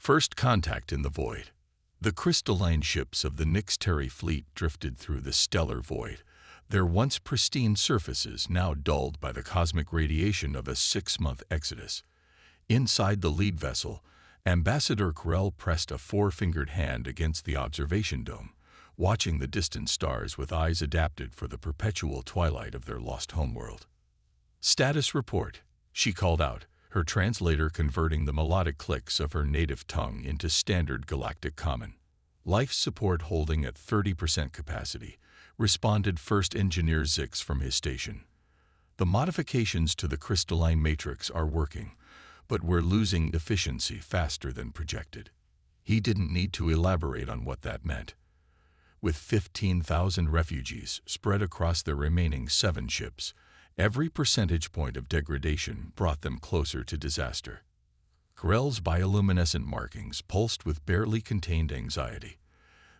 First contact in the void. The crystalline ships of the Nix-Terry fleet drifted through the stellar void, their once pristine surfaces now dulled by the cosmic radiation of a 6-month exodus. Inside the lead vessel, Ambassador Corell pressed a four-fingered hand against the observation dome, watching the distant stars with eyes adapted for the perpetual twilight of their lost homeworld. "Status report," she called out, her translator converting the melodic clicks of her native tongue into standard galactic common. "Life support holding at 30% capacity," responded First Engineer Zix from his station. "The modifications to the crystalline matrix are working, but we're losing efficiency faster than projected." He didn't need to elaborate on what that meant. With 15,000 refugees spread across their remaining 7 ships, every percentage point of degradation brought them closer to disaster. Corell's bioluminescent markings pulsed with barely contained anxiety.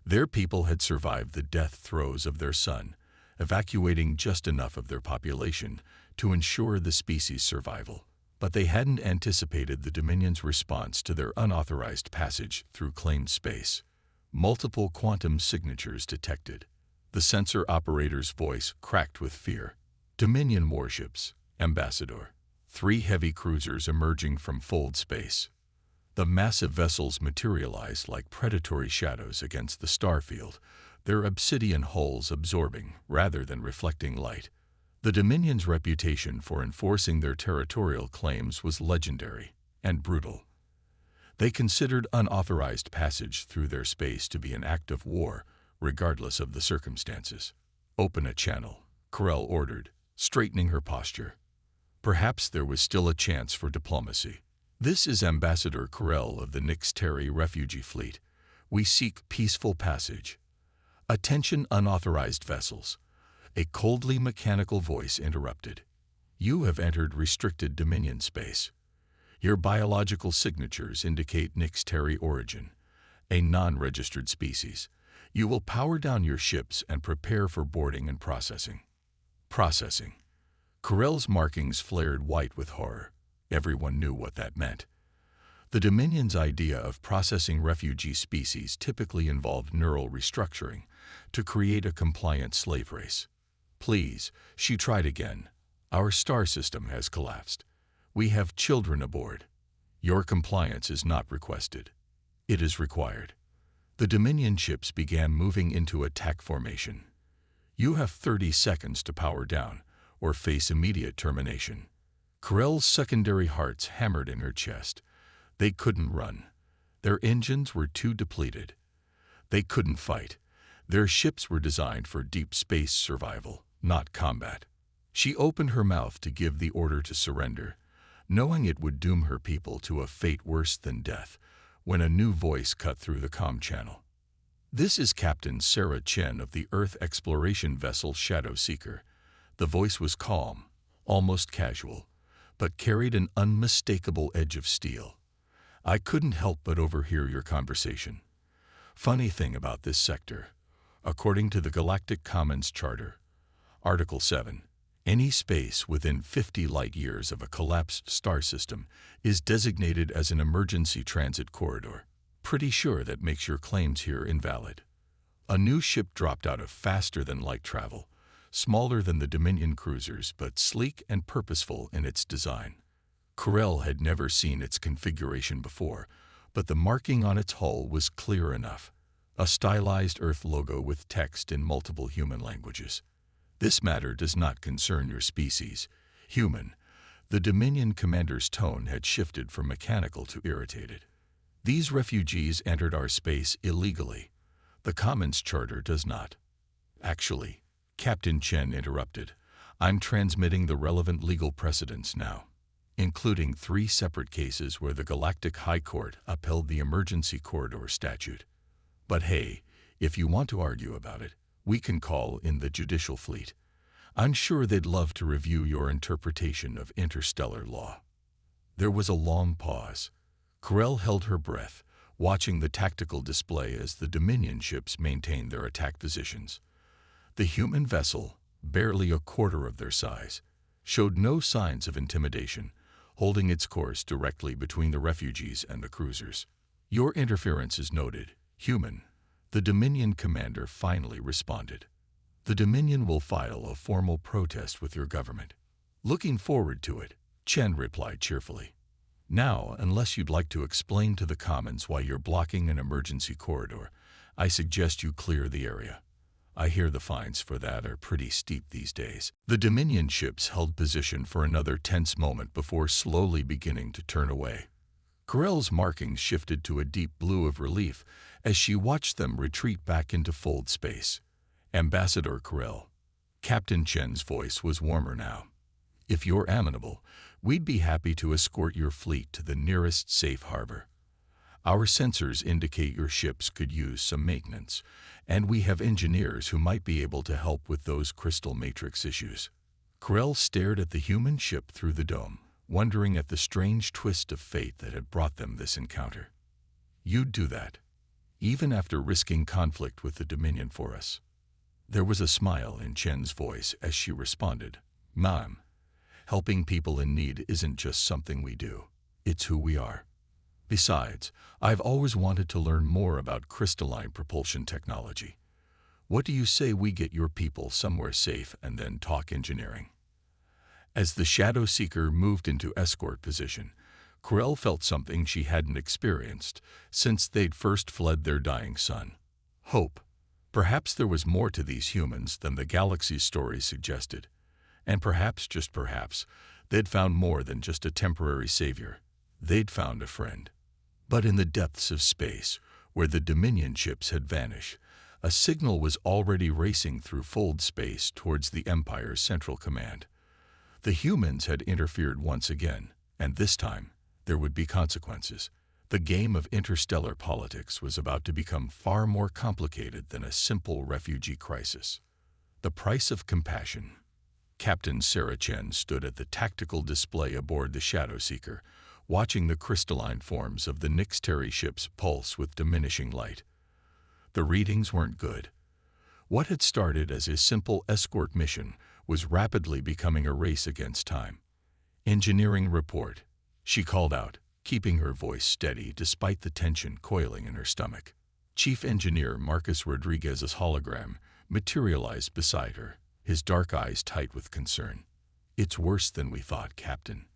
Their people had survived the death throes of their sun, evacuating just enough of their population to ensure the species' survival. But they hadn't anticipated the Dominion's response to their unauthorized passage through claimed space. Multiple quantum signatures detected. The sensor operator's voice cracked with fear. "Dominion warships, Ambassador." 3 heavy cruisers emerging from fold space. The massive vessels materialized like predatory shadows against the starfield, their obsidian hulls absorbing rather than reflecting light. The Dominion's reputation for enforcing their territorial claims was legendary and brutal. They considered unauthorized passage through their space to be an act of war, regardless of the circumstances. "Open a channel," Corell ordered, straightening her posture. Perhaps there was still a chance for diplomacy. "This is Ambassador Corell of the Nix-Terry refugee fleet. We seek peaceful passage." "Attention unauthorized vessels," a coldly mechanical voice interrupted. "You have entered restricted Dominion space. Your biological signatures indicate Nix-Terry origin, a non-registered species. You will power down your ships and prepare for boarding and processing." Processing. Corell's markings flared white with horror. Everyone knew what that meant. The Dominion's idea of processing refugee species typically involved neural restructuring to create a compliant slave race. "Please," she tried again. "Our star system has collapsed. We have children aboard. Your compliance is not requested. It is required." The Dominion ships began moving into attack formation. "You have 30 seconds to power down, or face immediate termination." Corell's secondary hearts hammered in her chest. They couldn't run. Their engines were too depleted. They couldn't fight. Their ships were designed for deep space survival, not combat. She opened her mouth to give the order to surrender, knowing it would doom her people to a fate worse than death, when a new voice cut through the comm channel. "This is Captain Sarah Chen of the Earth exploration vessel Shadow Seeker." The voice was calm, almost casual, but carried an unmistakable edge of steel. "I couldn't help but overhear your conversation. Funny thing about this sector, according to the Galactic Commons Charter, Article 7, any space within 50 light-years of a collapsed star system is designated as an emergency transit corridor. Pretty sure that makes your claims here invalid." A new ship dropped out of faster-than-light travel, smaller than the Dominion cruisers but sleek and purposeful in its design. Corell had never seen its configuration before, but the marking on its hull was clear enough. A stylized Earth logo with text in multiple human languages. "This matter does not concern your species, human." The Dominion commander's tone had shifted from mechanical to irritated. "These refugees entered our space illegally. The Commons Charter does not." "Actually," Captain Chen interrupted, "I'm transmitting the relevant legal precedents now, including 3 separate cases where the Galactic High Court upheld the Emergency Corridor Statute. But hey, if you want to argue about it, we can call in the judicial fleet. I'm sure they'd love to review your interpretation of interstellar law." There was a long pause. Corell held her breath, watching the tactical display as the Dominion ships maintained their attack positions. The human vessel, barely a quarter of their size, showed no signs of intimidation, holding its course directly between the refugees and the cruisers. Your interference is noted, human. The Dominion commander finally responded. The Dominion will file a formal protest with your government. Looking forward to it, Chen replied cheerfully. Now, unless you'd like to explain to the Commons why you're blocking an emergency corridor, I suggest you clear the area. I hear the fines for that are pretty steep these days. The Dominion ships held position for another tense moment before slowly beginning to turn away. Corell's markings shifted to a deep blue of relief as she watched them retreat back into fold space. Ambassador Corell. Captain Chen's voice was warmer now. If you're amenable, we'd be happy to escort your fleet to the nearest safe harbor. Our sensors indicate your ships could use some maintenance, and we have engineers who might be able to help with those crystal matrix issues. Corell stared at the human ship through the dome, wondering at the strange twist of fate that had brought them this encounter. You'd do that, even after risking conflict with the Dominion for us. There was a smile in Chen's voice as she responded, Ma'am, helping people in need isn't just something we do, it's who we are. Besides, I've always wanted to learn more about crystalline propulsion technology. What do you say we get your people somewhere safe and then talk engineering? As the Shadow Seeker moved into escort position, Corell felt something she hadn't experienced since they'd first fled their dying sun. Hope. Perhaps there was more to these humans than the galaxy's stories suggested. And perhaps, just perhaps, they'd found more than just a temporary savior. They'd found a friend. But in the depths of space, where the Dominion ships had vanished, a signal was already racing through fold space towards the Empire's central command. The humans had interfered once again, and this time, there would be consequences. The game of interstellar politics was about to become far more complicated than a simple refugee crisis. The price of compassion. Captain Sarah Chen stood at the tactical display aboard the Shadow Seeker, watching the crystalline forms of the Nixteri ships pulse with diminishing light. The readings weren't good. What had started as a simple escort mission was rapidly becoming a race against time. Engineering report, she called out, keeping her voice steady despite the tension coiling in her stomach. Chief Engineer Marcus Rodriguez's hologram materialized beside her, his dark eyes tight with concern. It's worse than we thought, Captain.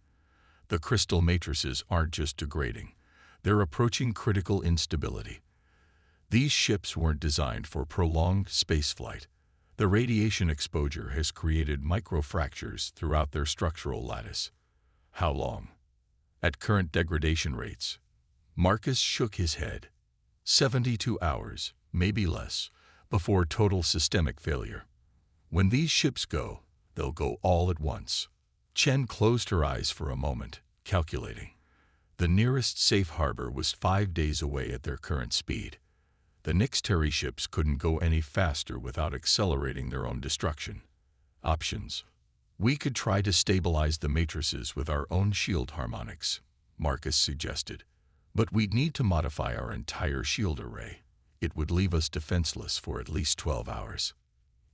The crystal matrices aren't just degrading, they're approaching critical instability. These ships weren't designed for prolonged spaceflight. The radiation exposure has created microfractures throughout their structural lattice. How long? At current degradation rates, Marcus shook his head. 72 hours, maybe less, before total systemic failure. When these ships go, they'll go all at once. Chen closed her eyes for a moment, calculating. The nearest safe harbor was 5 days away at their current speed. The Nixteri ships couldn't go any faster without accelerating their own destruction. Options. We could try to stabilize the matrices with our own shield harmonics, Marcus suggested. But we'd need to modify our entire shield array. It would leave us defenseless for at least 12 hours.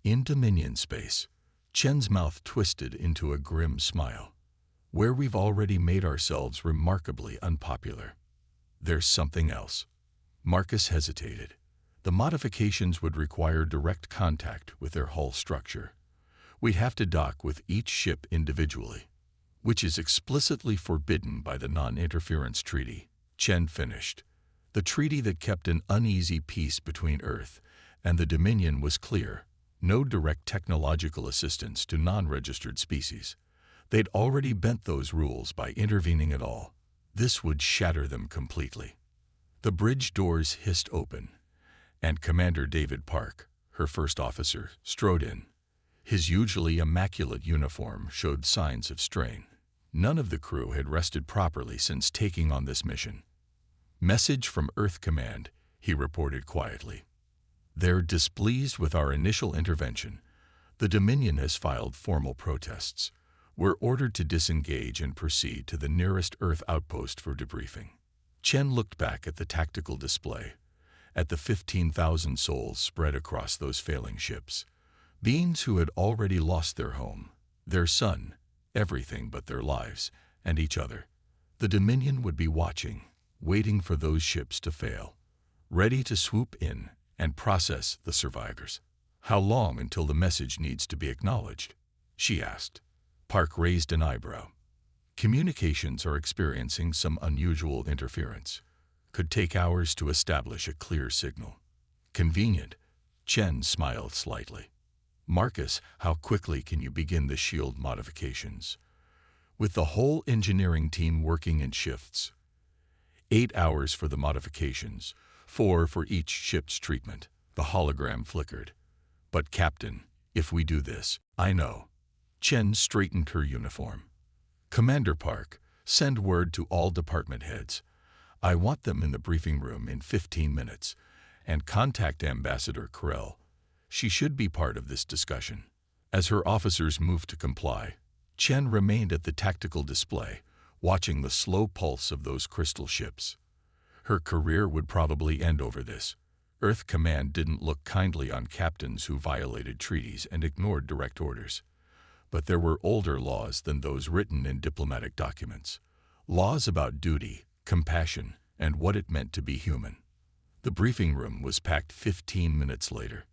In Dominion space, Chen's mouth twisted into a grim smile. Where we've already made ourselves remarkably unpopular. There's something else. Marcus hesitated. The modifications would require direct contact with their hull structure. We'd have to dock with each ship individually, which is explicitly forbidden by the Non-Interference Treaty, Chen finished. The treaty that kept an uneasy peace between Earth and the Dominion was clear. No direct technological assistance to non-registered species. They'd already bent those rules by intervening at all. This would shatter them completely. The bridge doors hissed open, and Commander David Park, her first officer, strode in. His usually immaculate uniform showed signs of strain. None of the crew had rested properly since taking on this mission. Message from Earth Command, he reported quietly. They're displeased with our initial intervention. The Dominion has filed formal protests. We're ordered to disengage and proceed to the nearest Earth outpost for debriefing. Chen looked back at the tactical display, at the 15,000 souls spread across those failing ships. Beings who had already lost their home, their sun, everything but their lives, and each other. The Dominion would be watching, waiting for those ships to fail, ready to swoop in and process the survivors. "How long until the message needs to be acknowledged?" she asked. Park raised an eyebrow. "Communications are experiencing some unusual interference. Could take hours to establish a clear signal." "Convenient." Chen smiled slightly. "Marcus, how quickly can you begin the shield modifications?" "With the whole engineering team working in shifts." 8 hours for the modifications, 4 for each ship's treatment. The hologram flickered. "But Captain, if we do this, I know." Chen straightened her uniform. "Commander Park, send word to all department heads. I want them in the briefing room in 15 minutes. And contact Ambassador Corell. She should be part of this discussion." As her officers moved to comply, Chen remained at the tactical display, watching the slow pulse of those crystal ships. Her career would probably end over this. Earth Command didn't look kindly on captains who violated treaties and ignored direct orders. But there were older laws than those written in diplomatic documents. Laws about duty, compassion, and what it meant to be human. The briefing room was packed 15 minutes later.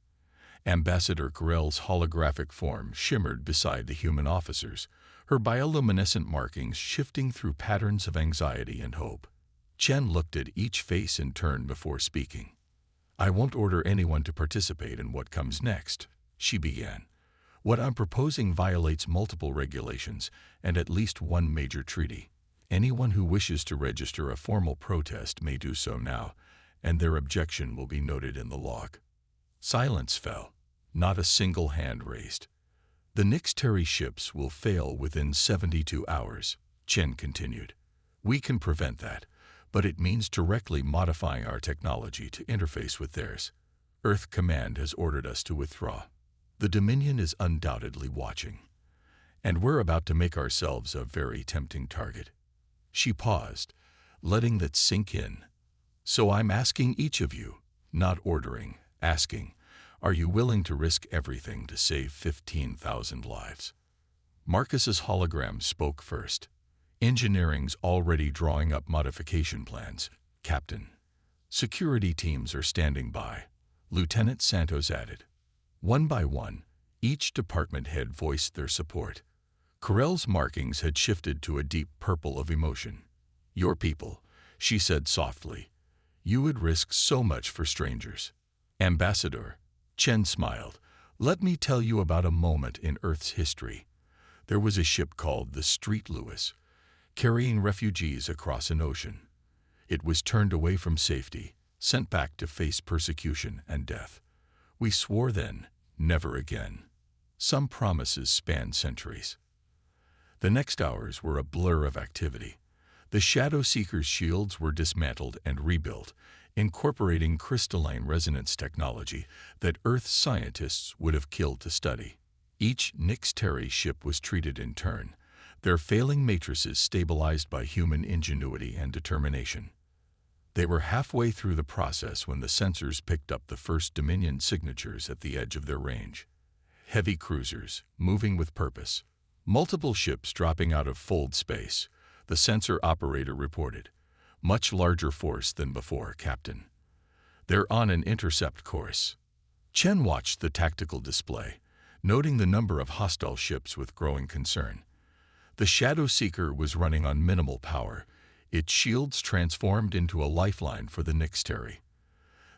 Ambassador Corell's holographic form shimmered beside the human officers, her bioluminescent markings shifting through patterns of anxiety and hope. Chen looked at each face in turn before speaking. "I won't order anyone to participate in what comes next," she began. "What I'm proposing violates multiple regulations and at least one major treaty. Anyone who wishes to register a formal protest may do so now, and their objection will be noted in the log." Silence fell. Not a single hand raised. "The Nixteri ships will fail within 72 hours, Chen continued. "We can prevent that, but it means directly modifying our technology to interface with theirs. Earth Command has ordered us to withdraw. The Dominion is undoubtedly watching, and we're about to make ourselves a very tempting target." She paused, letting that sink in. "So I'm asking each of you, not ordering, asking, are you willing to risk everything to save 15,000 lives?" Marcus's hologram spoke first. "Engineering's already drawing up modification plans, Captain. Security teams are standing by," Lieutenant Santos added. One by one, each department head voiced their support. Corell's markings had shifted to a deep purple of emotion. "Your people," she said softly. "You would risk so much for strangers." "Ambassador," Chen smiled, "let me tell you about a moment in Earth's history. There was a ship called the Street Lewis, carrying refugees across an ocean. It was turned away from safety, sent back to face persecution and death. We swore then, never again. Some promises spanned centuries." The next hours were a blur of activity. The Shadow Seeker's shields were dismantled and rebuilt, incorporating crystalline resonance technology that Earth scientists would have killed to study. Each Nixteri ship was treated in turn, their failing matrices stabilized by human ingenuity and determination. They were halfway through the process when the sensors picked up the first Dominion signatures at the edge of their range. Heavy cruisers, moving with purpose. Multiple ships dropping out of fold space, the sensor operator reported. "Much larger force than before, Captain. They're on an intercept course." Chen watched the tactical display, noting the number of hostile ships with growing concern. The Shadow Seeker was running on minimal power, its shields transformed into a lifeline for the Nixteri.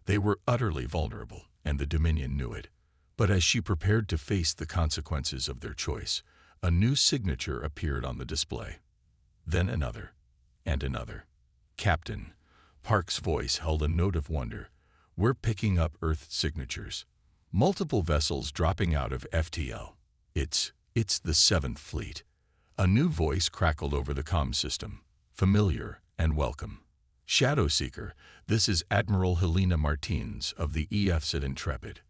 They were utterly vulnerable, and the Dominion knew it. But as she prepared to face the consequences of their choice, a new signature appeared on the display. Then another, and another. "Captain," Park's voice held a note of wonder, "we're picking up Earth signatures. Multiple vessels dropping out of FTL. It's the 7th Fleet." A new voice crackled over the comm system, familiar and welcome. "Shadow Seeker, this is Admiral Helena Martins of the EFSAT Intrepid.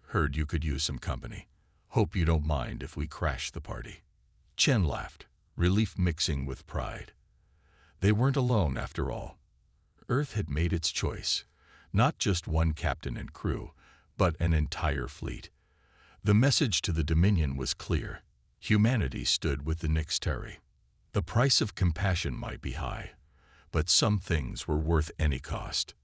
Heard you could use some company. Hope you don't mind if we crash the party." Chen laughed, relief mixing with pride. They weren't alone after all. Earth had made its choice, not just one captain and crew, but an entire fleet. The message to the Dominion was clear. Humanity stood with the Nixteri. The price of compassion might be high, but some things were worth any cost.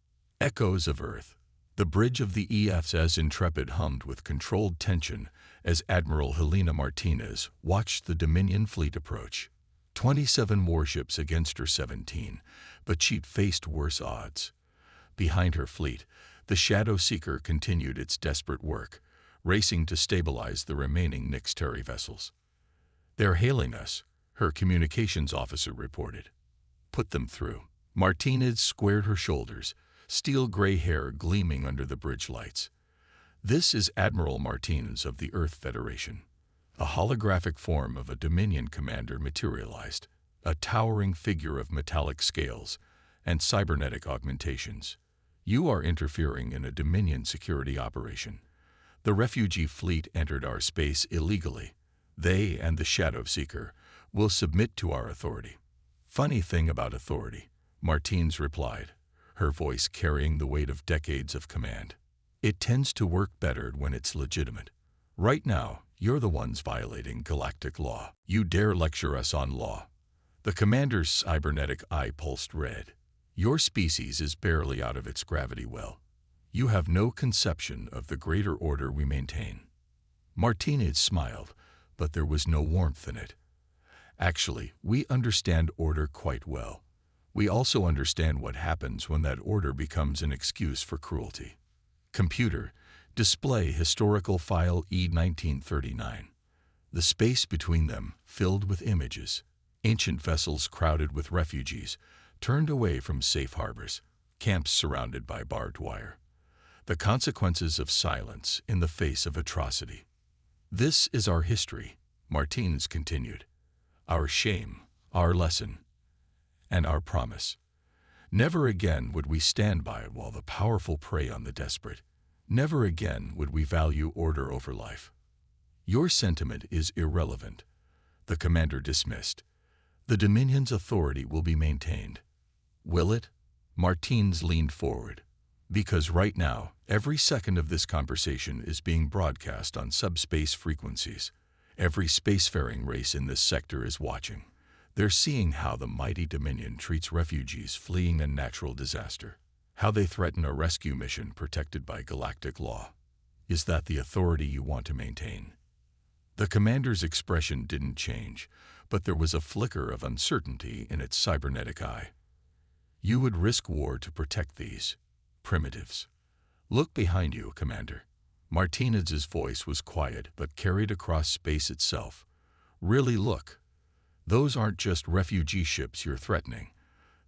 Echoes of Earth. The bridge of the EFS Intrepid hummed with controlled tension as Admiral Helena Martinez watched the Dominion fleet approach. 27 warships against her 17, but she'd faced worse odds. Behind her fleet, the Shadow Seeker continued its desperate work, racing to stabilize the remaining Nixteri vessels. "They're hailing us," her communications officer reported. "Put them through." Martinez squared her shoulders, steel gray hair gleaming under the bridge lights. "This is Admiral Martinez of the Earth Federation." A holographic form of a Dominion commander materialized, a towering figure of metallic scales and cybernetic augmentations. "You are interfering in a Dominion security operation. The refugee fleet entered our space illegally. They and the Shadow Seeker will submit to our authority." "Funny thing about authority," Martinez replied, her voice carrying the weight of decades of command. "It tends to work better when it's legitimate. Right now, you're the ones violating galactic law. You dare lecture us on law?" The commander's cybernetic eye pulsed red. "Your species is barely out of its gravity well. You have no conception of the greater order we maintain." Martinez smiled, but there was no warmth in it. "Actually, we understand order quite well. We also understand what happens when that order becomes an excuse for cruelty." Computer, display historical file E1939. The space between them filled with images. Ancient vessels crowded with refugees, turned away from safe harbors, camps surrounded by barbed wire. The consequences of silence in the face of atrocity. "This is our history," Martinez continued. "Our shame, our lesson, and our promise. Never again would we stand by while the powerful prey on the desperate. Never again would we value order over life." "Your sentiment is irrelevant," the commander dismissed. "The Dominion's authority will be maintained." "Will it?" Martinez leaned forward. "Because right now, every second of this conversation is being broadcast on subspace frequencies. Every spacefaring race in this sector is watching. They're seeing how the mighty Dominion treats refugees fleeing a natural disaster, how they threaten a rescue mission protected by galactic law. Is that the authority you want to maintain?" The commander's expression didn't change, but there was a flicker of uncertainty in its cybernetic eye. "You would risk war to protect these primitives. Look behind you, Commander." Martinez's voice was quiet but carried across space itself. "Really look. Those aren't just refugee ships you're threatening.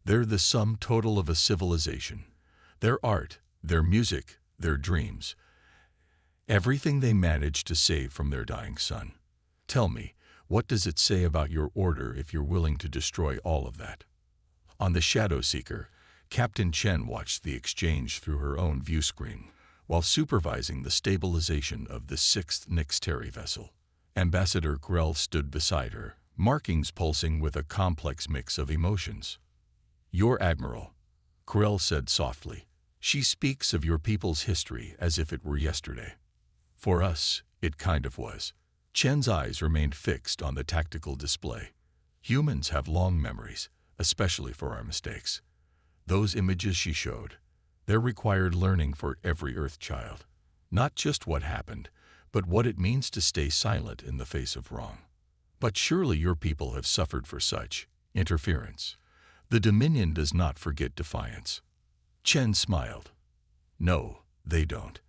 They're the sum total of a civilization. Their art, their music, their dreams. Everything they managed to save from their dying son. Tell me, what does it say about your order if you're willing to destroy all of that?" On the Shadow Seeker, Captain Chen watched the exchange through her own view screen, while supervising the stabilization of the 6th Nixteri vessel. Ambassador Grell stood beside her, markings pulsing with a complex mix of emotions. "Your Admiral," Grell said softly. "She speaks of your people's history as if it were yesterday." "For us, it kind of was." Chen's eyes remained fixed on the tactical display. "Humans have long memories, especially for our mistakes. Those images she showed, they're required learning for every Earth child. Not just what happened, but what it means to stay silent in the face of wrong. But surely your people have suffered for such interference. The Dominion does not forget defiance." Chen smiled. "No, they don't.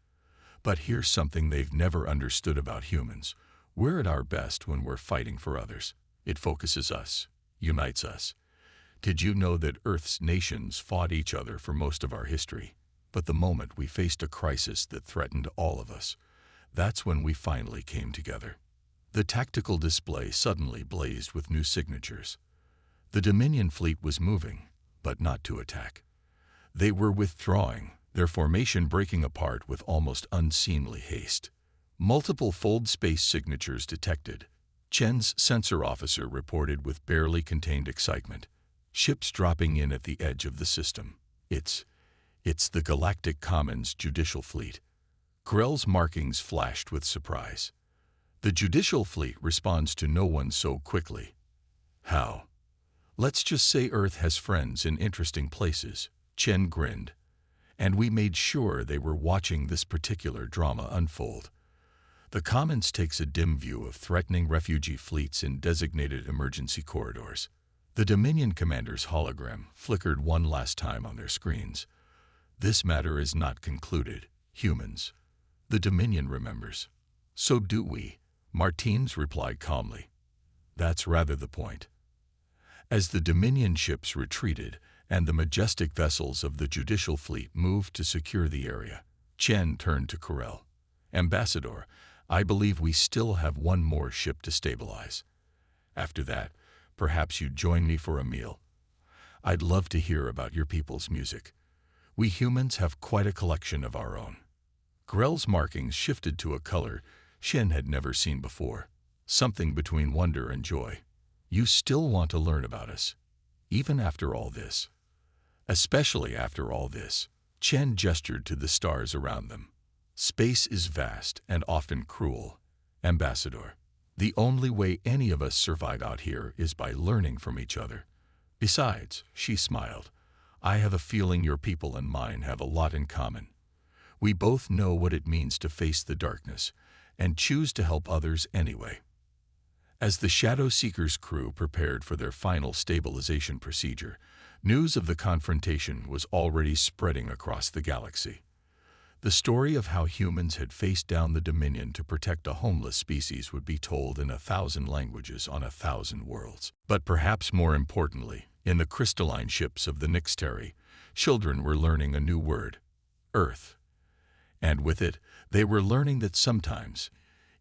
But here's something they've never understood about humans. We're at our best when we're fighting for others. It focuses us, unites us. Did you know that Earth's nations fought each other for most of our history? But the moment we faced a crisis that threatened all of us, that's when we finally came together." The tactical display suddenly blazed with new signatures. The Dominion fleet was moving, but not to attack. They were withdrawing, their formation breaking apart with almost unseemly haste. Multiple fold space signatures detected. Chen's sensor officer reported with barely contained excitement. "Ships dropping in at the edge of the system. It's the Galactic Commons Judicial Fleet." Grell's markings flashed with surprise. "The Judicial Fleet responds to no one so quickly." "How?" Let's just say Earth has friends in interesting places. Chen grinned. And we made sure they were watching this particular drama unfold. The Commons takes a dim view of threatening refugee fleets in designated emergency corridors. The Dominion commander's hologram flickered one last time on their screens. This matter is not concluded, humans. The Dominion remembers. So do we, Martins replied calmly. That's rather the point. As the Dominion ships retreated and the majestic vessels of the judicial fleet moved to secure the area, Chen turned to Corel. Ambassador, I believe we still have one more ship to stabilize. After that, perhaps you'd join me for a meal. I'd love to hear about your people's music. We humans have quite a collection of our own. Corel's markings shifted to a color Chen had never seen before, something between wonder and joy. You still want to learn about us, even after all this. Especially after all this, Chen gestured to the stars around them. Space is vast and often cruel, Ambassador. The only way any of us survive out here is by learning from each other. Besides, she smiled, I have a feeling your people and mine have a lot in common. We both know what it means to face the darkness and choose to help others anyway. As the Shadow Seeker's crew prepared for their final stabilization procedure, news of the confrontation was already spreading across the galaxy. The story of how humans had faced down the Dominion to protect a homeless species would be told in 1,000 languages on 1,000 worlds. But perhaps more importantly, in the crystalline ships of the Nixteri, children were learning a new word, Earth. And with it, they were learning that sometimes,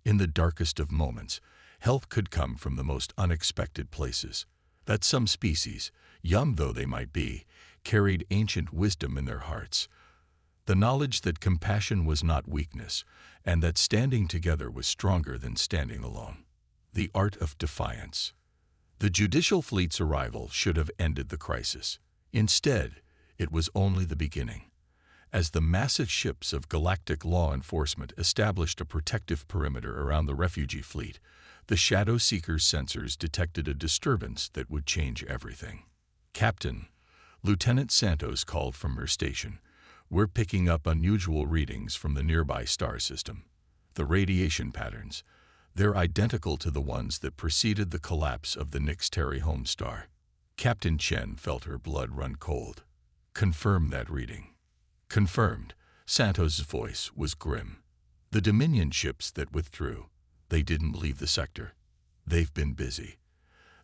in the darkest of moments, help could come from the most unexpected places, that some species, young though they might be, carried ancient wisdom in their hearts. The knowledge that compassion was not weakness, and that standing together was stronger than standing alone. The art of defiance. The judicial fleet's arrival should have ended the crisis. Instead, it was only the beginning. As the massive ships of galactic law enforcement established a protective perimeter around the refugee fleet, the Shadow Seeker's sensors detected a disturbance that would change everything. Captain, Lieutenant Santos called from her station. We're picking up unusual readings from the nearby star system. The radiation patterns, they're identical to the ones that preceded the collapse of the Nixteri home star. Captain Chen felt her blood run cold. Confirm that reading. Confirmed. Santos' voice was grim. The Dominion ships that withdrew, they didn't leave the sector. They've been busy.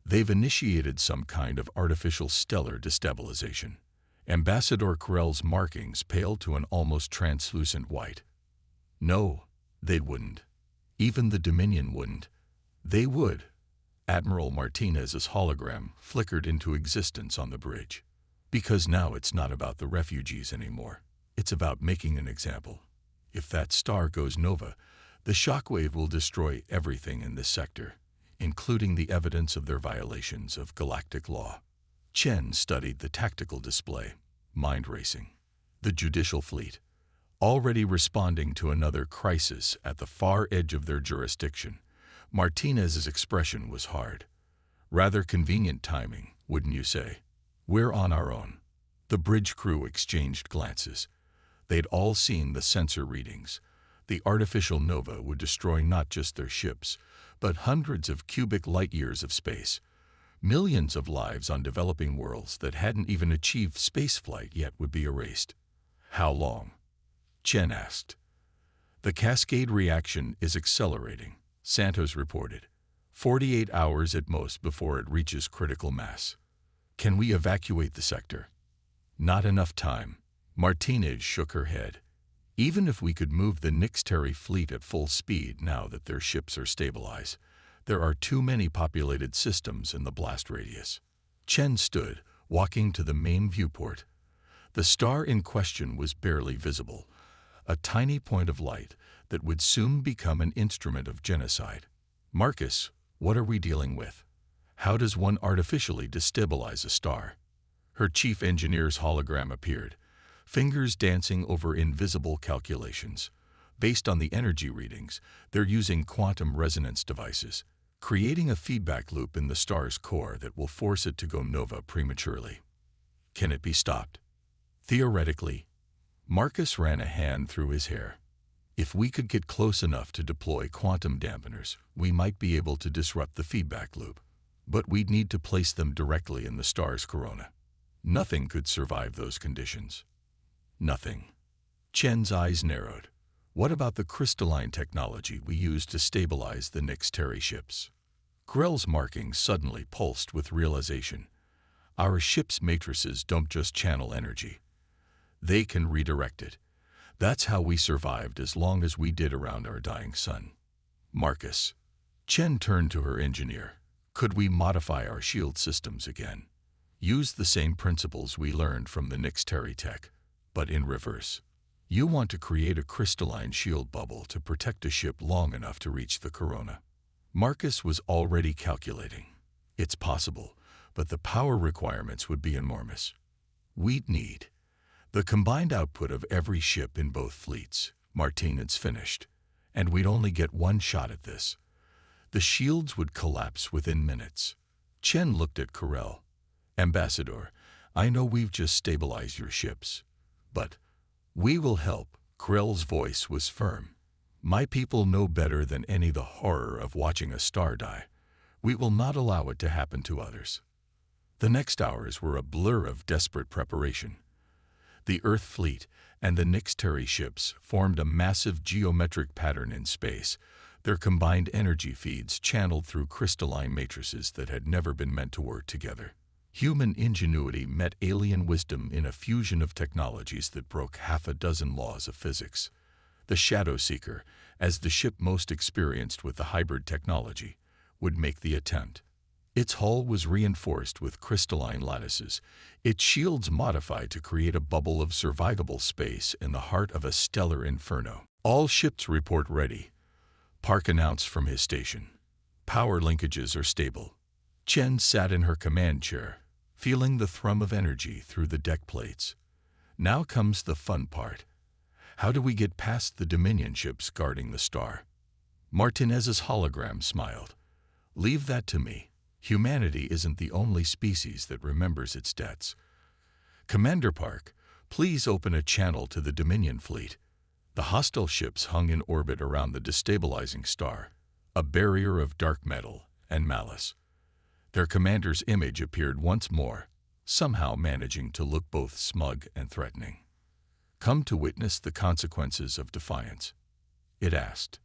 They've initiated some kind of artificial stellar destabilization. Ambassador Corel's markings paled to an almost translucent white. No, they wouldn't. Even the Dominion wouldn't. They would. Admiral Martinez's hologram flickered into existence on the bridge. Because now it's not about the refugees anymore. It's about making an example. If that star goes nova, the shockwave will destroy everything in this sector, including the evidence of their violations of galactic law. Chen studied the tactical display, mind racing. The judicial fleet, already responding to another crisis at the far edge of their jurisdiction. Martinez's expression was hard. Rather convenient timing, wouldn't you say? We're on our own. The bridge crew exchanged glances. They'd all seen the sensor readings. The artificial nova would destroy not just their ships, but hundreds of cubic light-years of space. Millions of lives on developing worlds that hadn't even achieved spaceflight yet would be erased. How long? Chen asked. The cascade reaction is accelerating, Santos reported. 48 hours at most before it reaches critical mass. Can we evacuate the sector? Not enough time. Martinez shook her head. Even if we could move the Nixteri fleet at full speed now that their ships are stabilized, there are too many populated systems in the blast radius. Chen stood, walking to the main viewport. The star in question was barely visible, a tiny point of light that would soon become an instrument of genocide. Marcus, what are we dealing with? How does one artificially destabilize a star? Her chief engineer's hologram appeared, fingers dancing over invisible calculations. Based on the energy readings, they're using quantum resonance devices. creating a feedback loop in the star's core that will force it to go nova prematurely. Can it be stopped? Theoretically. Marcus ran a hand through his hair. If we could get close enough to deploy quantum dampeners, we might be able to disrupt the feedback loop. But we'd need to place them directly in the star's corona. Nothing could survive those conditions. Nothing. Chen's eyes narrowed. What about the crystalline technology we use to stabilize the Nyx-Terry ships? Grell's markings suddenly pulsed with realization. Our ship's matrices don't just channel energy. They can redirect it. That's how we survived as long as we did around our dying sun. Marcus. Chen turned to her engineer. Could we modify our shield systems again? Use the same principles we learned from the Nyx-Terry tech, but in reverse. You want to create a crystalline shield bubble to protect a ship long enough to reach the corona. Marcus was already calculating. It's possible, but the power requirements would be enormous. We'd need the combined output of every ship in both fleets. Martinez finished, and we'd only get one shot at this. The shields would collapse within minutes. Chen looked at Corell. Ambassador, I know we've just stabilized your ships, but we will help. Corell's voice was firm. My people know better than any the horror of watching a star die. We will not allow it to happen to others. The next hours were a blur of desperate preparation. The Earth fleet and the Nyx-Terry ships formed a massive geometric pattern in space, their combined energy feeds channeled through crystalline matrices that had never been meant to work together. Human ingenuity met alien wisdom in a fusion of technologies that broke half a dozen laws of physics. The Shadow Seeker, as the ship most experienced with the hybrid technology, would make the attempt. Its hull was reinforced with crystalline lattices, its shields modified to create a bubble of survivable space in the heart of a stellar inferno. All ships report ready, Park announced from his station. Power linkages are stable. Chen sat in her command chair, feeling the thrum of energy through the deck plates. Now comes the fun part. How do we get past the Dominion ships guarding the star? Martinez's hologram smiled. Leave that to me. Humanity isn't the only species that remembers its debts. Commander Park, please open a channel to the Dominion fleet. The hostile ships hung in orbit around the destabilizing star, a barrier of dark metal and malice. Their commander's image appeared once more, somehow managing to look both smug and threatening. Come to witness the consequences of defiance, it asked.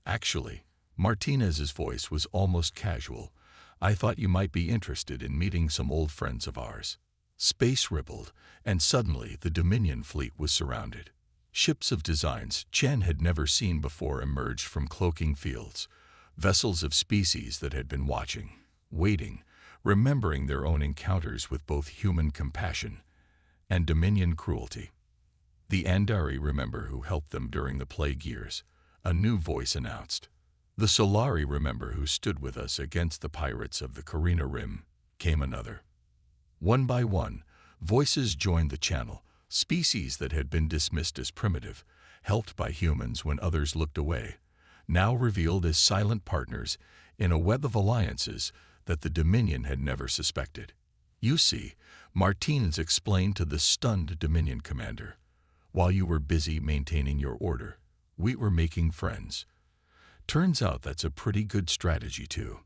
Actually, Martinez's voice was almost casual. I thought you might be interested in meeting some old friends of ours. Space rippled, and suddenly the Dominion fleet was surrounded. Ships of designs Chen had never seen before emerged from cloaking fields, vessels of species that had been watching, waiting, remembering their own encounters with both human compassion and Dominion cruelty. The Andari remember who helped them during the plague years, a new voice announced. The Solari remember who stood with us against the pirates of the Carina Rim, came another. One by one, voices joined the channel, species that had been dismissed as primitive, helped by humans when others looked away, now revealed as silent partners in a web of alliances that the Dominion had never suspected. You see, Martinez explained to the stunned Dominion commander, while you were busy maintaining your order, we were making friends. Turns out that's a pretty good strategy too.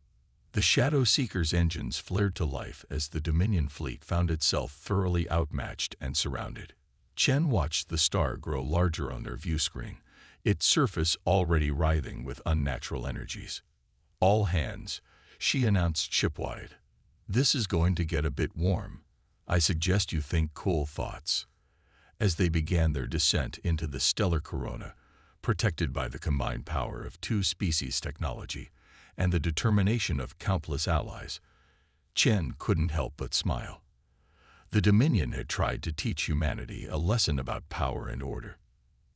The Shadow Seeker's engines flared to life as the Dominion fleet found itself thoroughly outmatched and surrounded. Chen watched the star grow larger on their view screen, its surface already writhing with unnatural energies. All hands, she announced shipwide. This is going to get a bit warm. I suggest you think cool thoughts. As they began their descent into the stellar corona, protected by the combined power of two species technology and the determination of countless allies, Chen couldn't help but smile. The Dominion had tried to teach humanity a lesson about power and order.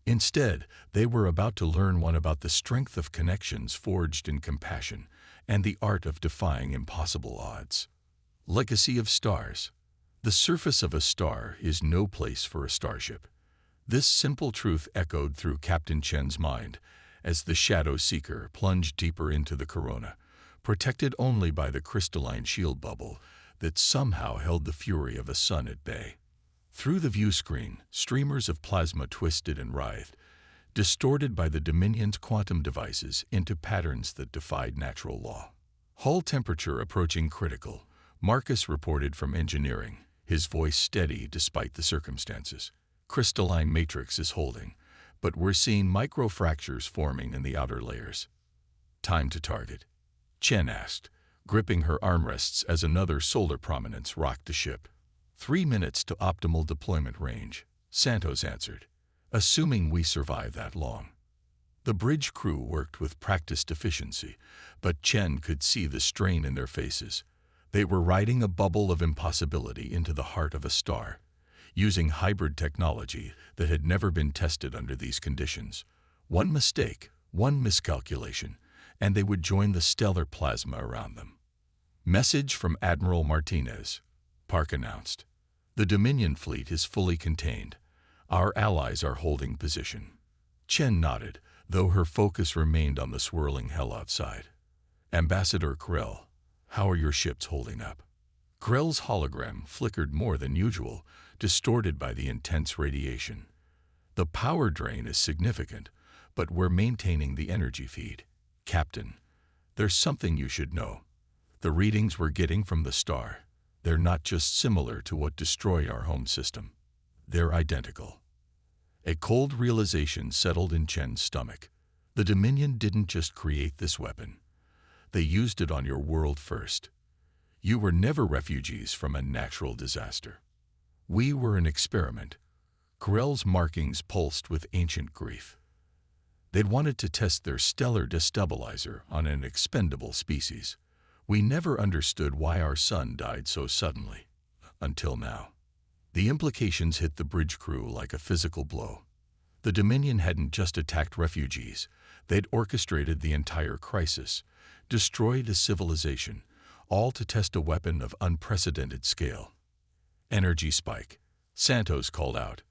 Instead, they were about to learn one about the strength of connections forged in compassion and the art of defying impossible odds. Legacy of stars. The surface of a star is no place for a starship. This simple truth echoed through Captain Chen's mind as the Shadow Seeker plunged deeper into the corona, protected only by the crystalline shield bubble that somehow held the fury of a sun at bay. Through the view screen, streamers of plasma twisted and writhed, distorted by the Dominion's quantum devices into patterns that defied natural law. Hull temperature approaching critical, Marcus reported from engineering, his voice steady despite the circumstances. Crystalline matrix is holding, but we're seeing microfractures forming in the outer layers. Time to target, Chen asked, gripping her armrests as another solar prominence rocked the ship. 3 minutes to optimal deployment range, Santos answered, assuming we survive that long. The bridge crew worked with practiced efficiency, but Chen could see the strain in their faces. They were riding a bubble of impossibility into the heart of a star, using hybrid technology that had never been tested under these conditions. One mistake, one miscalculation, and they would join the stellar plasma around them. Message from Admiral Martinez, Park announced. The Dominion fleet is fully contained. Our allies are holding position. Chen nodded, though her focus remained on the swirling hell outside. Ambassador Krell, how are your ships holding up? Krell's hologram flickered more than usual, distorted by the intense radiation. The power drain is significant, but we're maintaining the energy feed. Captain, there's something you should know. The readings we're getting from the star, they're not just similar to what destroyed our home system. They're identical. A cold realization settled in Chen's stomach. The Dominion didn't just create this weapon. They used it on your world first. You were never refugees from a natural disaster. We were an experiment. Corell's markings pulsed with ancient grief. They'd wanted to test their stellar destabilizer on an expendable species. We never understood why our sun died so suddenly, until now. The implications hit the bridge crew like a physical blow. The Dominion hadn't just attacked refugees. They'd orchestrated the entire crisis, destroyed a civilization, all to test a weapon of unprecedented scale. Energy spike, Santos called out.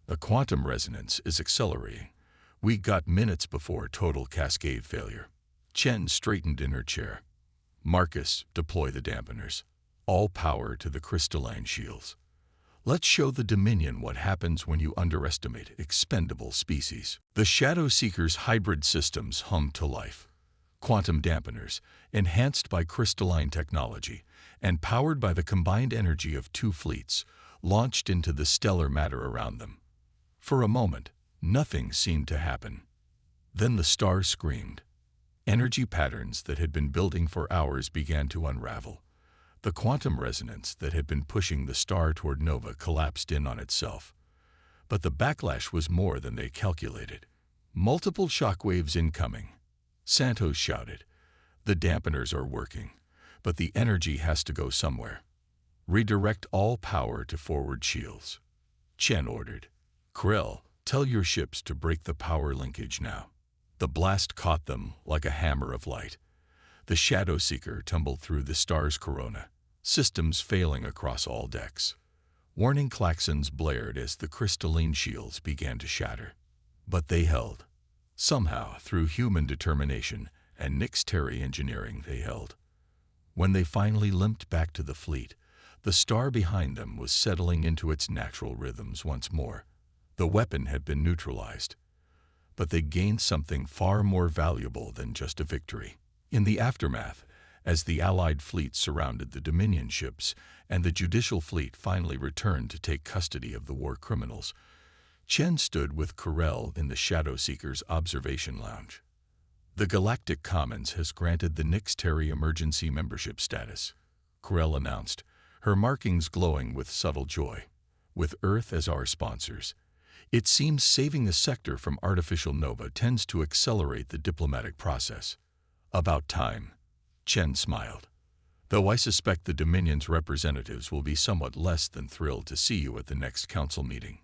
The quantum resonance is accelerating. We got minutes before total cascade failure. Chen straightened in her chair. Marcus, deploy the dampeners. All power to the crystalline shields. Let's show the Dominion what happens when you underestimate expendable species. The Shadow Seeker's hybrid systems hummed to life. Quantum dampeners, enhanced by crystalline technology and powered by the combined energy of two fleets, launched into the stellar matter around them. For a moment, nothing seemed to happen. Then the star screamed. Energy patterns that had been building for hours began to unravel. The quantum resonance that had been pushing the star toward nova collapsed in on itself. But the backlash was more than they calculated. Multiple shockwaves incoming, Santos shouted. The dampeners are working, but the energy has to go somewhere. Redirect all power to forward shields. Chen ordered. Krell, tell your ships to break the power linkage now. The blast caught them like a hammer of light. The Shadow Seeker tumbled through the star's corona, systems failing across all decks. Warning klaxons blared as the crystalline shields began to shatter. But they held. Somehow, through human determination and Nix-Terry engineering, they held. When they finally limped back to the fleet, the star behind them was settling into its natural rhythms once more. The weapon had been neutralized. But they gained something far more valuable than just a victory. In the aftermath, as the Allied fleet surrounded the Dominion ships and the Judicial Fleet finally returned to take custody of the war criminals, Chen stood with Corell in the Shadow Seeker's observation lounge. The Galactic Commons has granted the Nix-Terry emergency membership status, Corell announced, her markings glowing with subtle joy. With Earth as our sponsors, it seems saving the sector from artificial nova tends to accelerate the diplomatic process. About time, Chen smiled. Though I suspect the Dominion's representatives will be somewhat less than thrilled to see you at the next council meeting.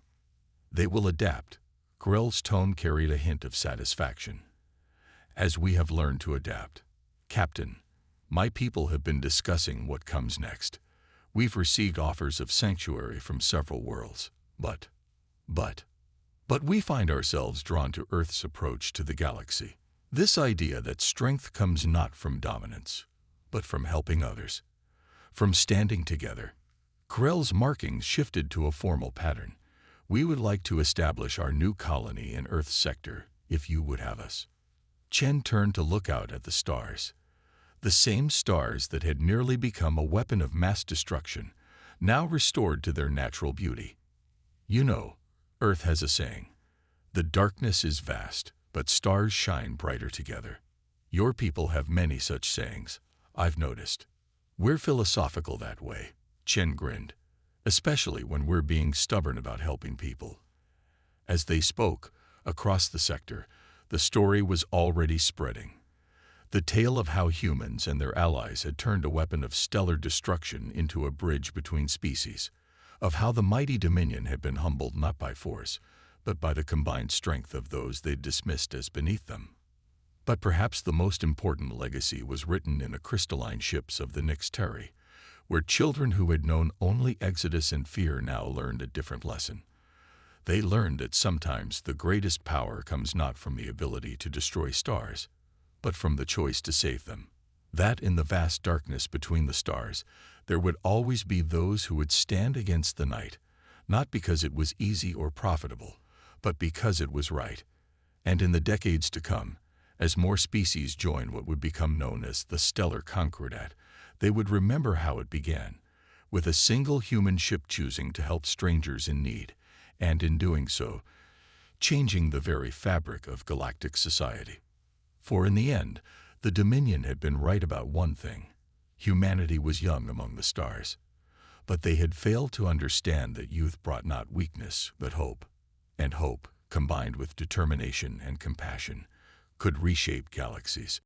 They will adapt. Corell's tone carried a hint of satisfaction. As we have learned to adapt. Captain, my people have been discussing what comes next. We've received offers of sanctuary from several worlds, but we find ourselves drawn to Earth's approach to the galaxy. This idea that strength comes not from dominance, but from helping others, from standing together. Corell's markings shifted to a formal pattern. We would like to establish our new colony in Earth's sector, if you would have us. Chen turned to look out at the stars. The same stars that had nearly become a weapon of mass destruction, now restored to their natural beauty. You know, Earth has a saying, "The darkness is vast, but stars shine brighter together." Your people have many such sayings, I've noticed. We're philosophical that way, Chen grinned, especially when we're being stubborn about helping people. As they spoke, across the sector, the story was already spreading. The tale of how humans and their allies had turned a weapon of stellar destruction into a bridge between species, of how the mighty Dominion had been humbled not by force, but by the combined strength of those they'd dismissed as beneath them. But perhaps the most important legacy was written in the crystalline ships of the Nix-Terri, where children who had known only exodus and fear now learned a different lesson. They learned that sometimes the greatest power comes not from the ability to destroy stars, but from the choice to save them. That in the vast darkness between the stars, there would always be those who would stand against the night, not because it was easy or profitable, but because it was right. And in the decades to come, as more species join what would become known as the Stellar Concordat, they would remember how it began, with a single human ship choosing to help strangers in need, and in doing so, changing the very fabric of galactic society. For in the end, the Dominion had been right about one thing. Humanity was young among the stars. But they had failed to understand that youth brought not weakness, but hope. And hope, combined with determination and compassion, could reshape galaxies.